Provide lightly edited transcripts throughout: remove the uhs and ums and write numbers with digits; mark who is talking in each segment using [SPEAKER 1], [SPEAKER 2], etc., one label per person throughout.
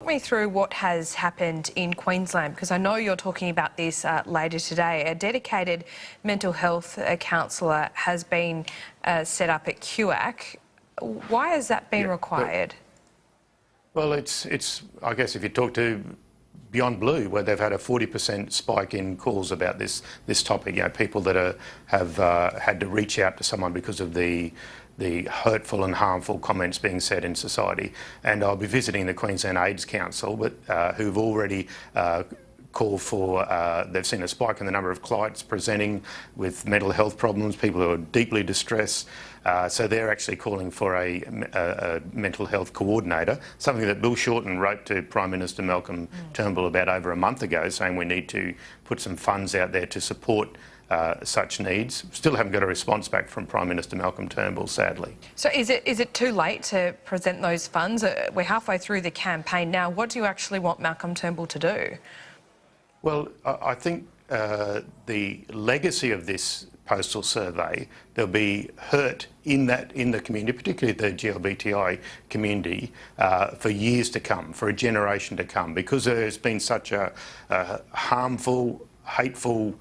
[SPEAKER 1] me through what has happened in Queensland, because I know you're talking about this later today. A dedicated mental health counsellor has been set up at QuAC. Why has that been required?
[SPEAKER 2] Well, it's I guess if you talk to Beyond Blue, where they've had a 40% spike in calls about this topic, you know, people that have had to reach out to someone because of the hurtful and harmful comments being said in society. And I'll be visiting the Queensland AIDS Council, who've already called for, they've seen a spike in the number of clients presenting with mental health problems, people who are deeply distressed. So they're actually calling for a mental health coordinator, something that Bill Shorten wrote to Prime Minister Malcolm Turnbull about over a month ago, saying we need to put some funds out there to support such needs. Still haven't got a response back from Prime Minister Malcolm Turnbull, sadly.
[SPEAKER 1] So is it too late to present those funds? We're halfway through the campaign now. What do you actually want Malcolm Turnbull to do?
[SPEAKER 2] Well, I think the legacy of this postal survey, there'll be hurt in the community, particularly the LGBTI community, for years to come, for a generation to come, because there's been such a harmful, hateful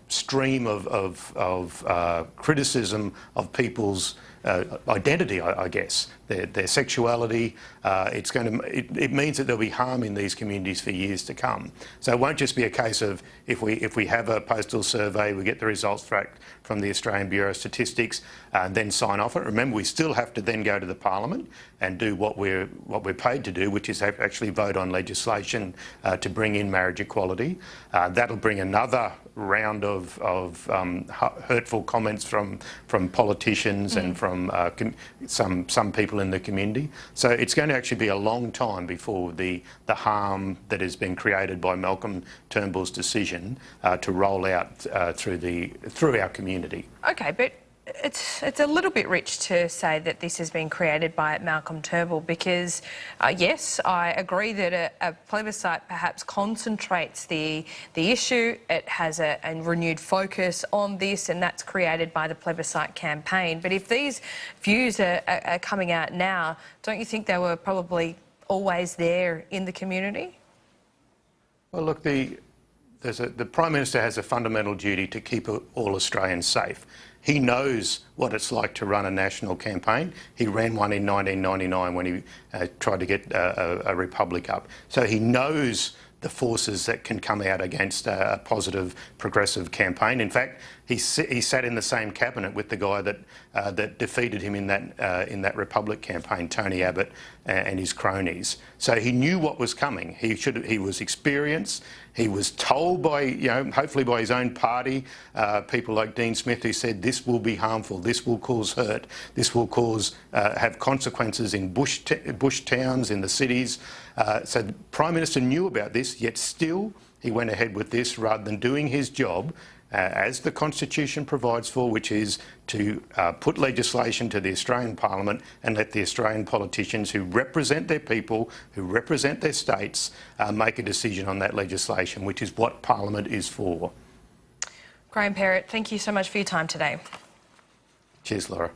[SPEAKER 2] stream of criticism of people's identity, I guess, their sexuality. It means that there'll be harm in these communities for years to come. So it won't just be a case of if we have a postal survey, we get the results from the Australian Bureau of Statistics, and then sign off it. Remember, we still have to then go to the Parliament and do what we're paid to do, which is actually vote on legislation to bring in marriage equality. That'll bring another round of hurtful comments from politicians and from some people in the community. So it's going to actually be a long time before the harm that has been created by Malcolm Turnbull's decision to roll out through our community.
[SPEAKER 1] Okay, but it's a little bit rich to say that this has been created by Malcolm Turnbull, because yes, I agree that a plebiscite perhaps concentrates the issue. It has a renewed focus on this, and that's created by the plebiscite campaign. But if these views are coming out now, don't you think they were probably always there in the community?
[SPEAKER 2] Well, look, the Prime Minister has a fundamental duty to keep all Australians safe. He knows what it's like to run a national campaign. He ran one in 1999 when he tried to get a republic up. So he knows the forces that can come out against a positive, progressive campaign. In fact, he sat in the same cabinet with the guy that defeated him in that Republic campaign, Tony Abbott and his cronies. So he knew what was coming. He was experienced. He was told by, you know, hopefully by his own party, people like Dean Smith, who said this will be harmful, this will cause hurt, this will have consequences in bush towns, in the cities. So the Prime Minister knew about this, yet still he went ahead with this rather than doing his job as the Constitution provides for, which is to put legislation to the Australian Parliament and let the Australian politicians who represent their people, who represent their states, make a decision on that legislation, which is what Parliament is for.
[SPEAKER 1] Graham Perrett, thank you so much for your time today.
[SPEAKER 2] Cheers, Laura.